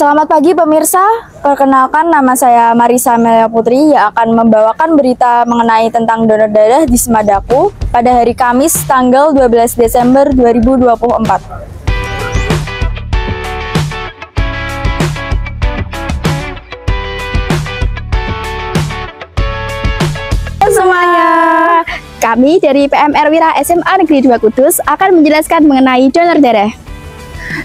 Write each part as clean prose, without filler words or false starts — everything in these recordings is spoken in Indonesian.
Selamat pagi pemirsa, perkenalkan nama saya Marisa Amelia Putri yang akan membawakan berita mengenai tentang donor darah di Semadaku pada hari Kamis tanggal 12 Desember 2024. Semuanya, kami dari PMR Wira SMA Negeri 2 Kudus akan menjelaskan mengenai donor darah.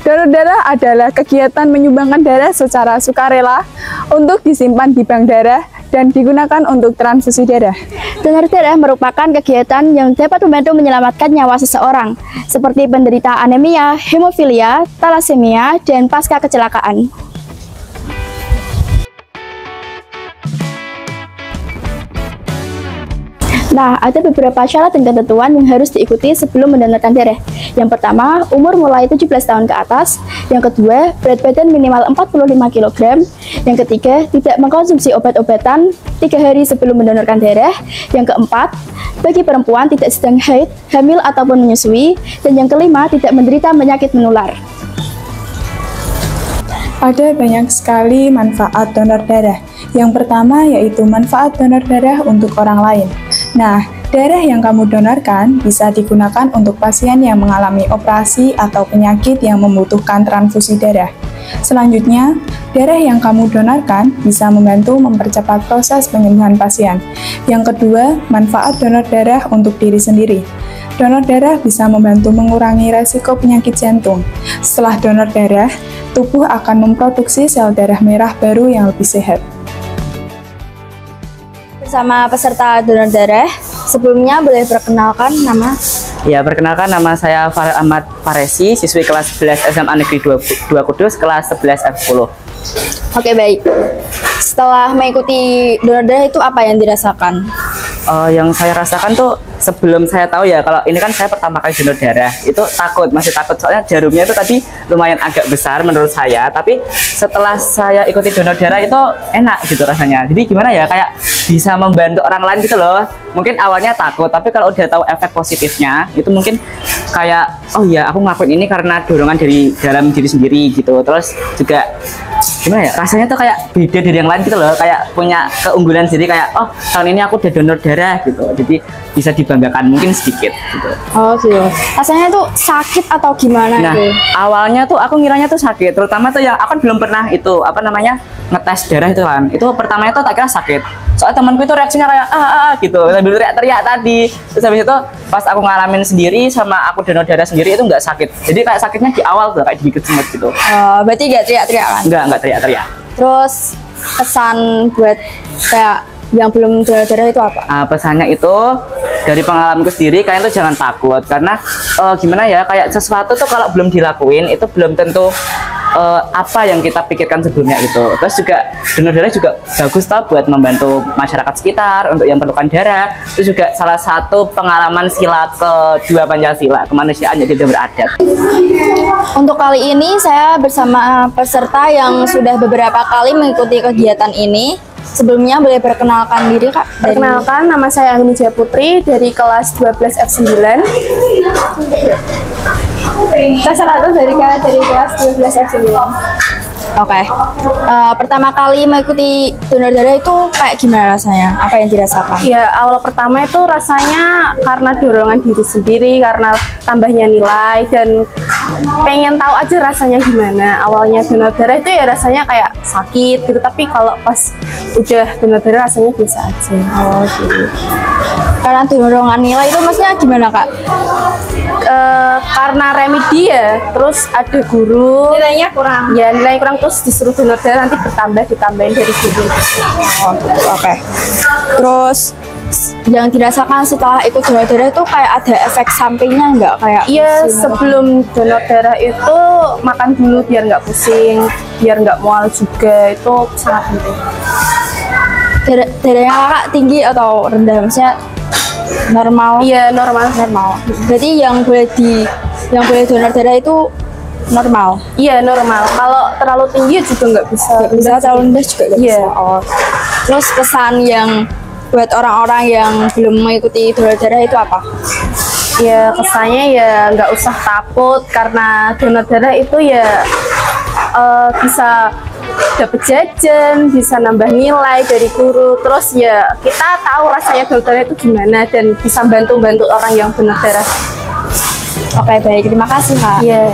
Donor darah adalah kegiatan menyumbangkan darah secara sukarela untuk disimpan di bank darah dan digunakan untuk transfusi darah. Donor darah merupakan kegiatan yang dapat membantu menyelamatkan nyawa seseorang, seperti penderita anemia, hemofilia, talasemia, dan pasca kecelakaan. Nah, ada beberapa syarat dan ketentuan yang harus diikuti sebelum mendonorkan darah. Yang pertama, umur mulai 17 tahun ke atas. Yang kedua, berat badan minimal 45 kg. Yang ketiga, tidak mengkonsumsi obat-obatan 3 hari sebelum mendonorkan darah. Yang keempat, bagi perempuan tidak sedang haid, hamil ataupun menyusui. Dan yang kelima, tidak menderita penyakit menular. Ada banyak sekali manfaat donor darah. Yang pertama yaitu manfaat donor darah untuk orang lain. Nah, darah yang kamu donorkan bisa digunakan untuk pasien yang mengalami operasi atau penyakit yang membutuhkan transfusi darah. Selanjutnya, darah yang kamu donorkan bisa membantu mempercepat proses penyembuhan pasien. Yang kedua, manfaat donor darah untuk diri sendiri. Donor darah bisa membantu mengurangi resiko penyakit jantung. Setelah donor darah, tubuh akan memproduksi sel darah merah baru yang lebih sehat. Bersama peserta donor darah, sebelumnya boleh perkenalkan nama? Ya, perkenalkan nama saya Farel Ahmad Faresi, siswi kelas 11 SMA Negeri 2 Kudus, kelas 11 F10. Oke, baik. Setelah mengikuti donor darah itu apa yang dirasakan? Yang saya rasakan tuh sebelum saya tahu ya, kalau ini kan saya pertama kali donor darah, itu masih takut soalnya jarumnya itu tadi lumayan agak besar menurut saya, tapi setelah saya ikuti donor darah itu enak gitu rasanya. Jadi gimana ya, kayak bisa membantu orang lain gitu loh. Mungkin awalnya takut, tapi kalau udah tahu efek positifnya, itu mungkin kayak, oh ya aku ngelakuin ini karena dorongan dari dalam diri sendiri gitu. Terus juga gimana ya, rasanya tuh kayak beda dari yang lain gitu loh, kayak punya keunggulan sendiri, kayak oh tahun ini aku udah donor darah gitu, jadi bisa dibanggakan mungkin sedikit gitu. Oh gitu. Rasanya tuh sakit atau gimana? Nah, itu? awalnya tuh aku ngiranya tuh sakit, terutama tuh yang aku kan belum pernah itu apa namanya ngetes darah itu kan. Itu pertamanya tuh tak kira sakit. Soalnya temanku itu reaksinya kayak gitu, sambil teriak-teriak tadi. Terus habis itu pas aku ngalamin sendiri sama aku donor darah sendiri itu nggak sakit. Jadi kayak sakitnya di awal tuh kayak digigit semut gitu. Berarti nggak teriak-teriak kan? Nggak teriak-teriak. Terus pesan buat kayak yang belum donor darah itu apa? Pesannya itu dari pengalamanku sendiri, kalian tuh jangan takut karena gimana ya, kayak sesuatu tuh kalau belum dilakuin itu belum tentu apa yang kita pikirkan sebelumnya gitu. Terus juga donor darah juga bagus tau buat membantu masyarakat sekitar untuk yang perlukan darah. Itu juga salah satu pengalaman sila kedua Pancasila, kemanusiaan yang tidak beradab. Untuk kali ini saya bersama peserta yang sudah beberapa kali mengikuti kegiatan ini. Sebelumnya boleh perkenalkan diri Kak? Perkenalkan, nama saya Anggi Wijaya Putri dari kelas 12 F9. Saya salah satu dari kelas 12 F9. Oke. Pertama kali mengikuti donor darah itu kayak gimana rasanya? Apa yang dirasakan? Ya, awal pertama itu rasanya karena dorongan diri sendiri, karena tambahnya nilai, dan pengen tahu aja rasanya gimana. Awalnya donor darah itu ya rasanya kayak sakit gitu, tapi kalau pas udah donor darah rasanya biasa aja. Oh gitu. Karena dorongan nilai itu maksudnya gimana Kak? Karena remedi ya, terus ada guru nilainya kurang, ya nilai kurang, terus disuruh donor darah, nanti ditambahin dari guru. Oh gitu. Oke. Terus yang dirasakan setelah ikut donor darah itu kayak ada efek sampingnya nggak, kayak? Iya, sebelum donor darah itu makan dulu biar nggak pusing, biar nggak mual juga, itu sangat penting. Darahnya Kakak tinggi atau rendah? Maksudnya normal? Iya, normal. Berarti yang boleh donor darah itu normal? Iya, normal. Kalau terlalu tinggi juga nggak bisa. Bisa terlalu rendah juga nggak bisa. Oh. Terus pesan yang buat orang-orang yang belum mengikuti donor darah itu apa? Ya kesannya ya nggak usah takut, karena donor darah itu ya bisa dapat jajan, bisa nambah nilai dari guru. Terus ya kita tahu rasanya donor darah itu gimana dan bisa bantu-bantu orang yang donor darah. Oke, baik. Terima kasih, Kak. Iya.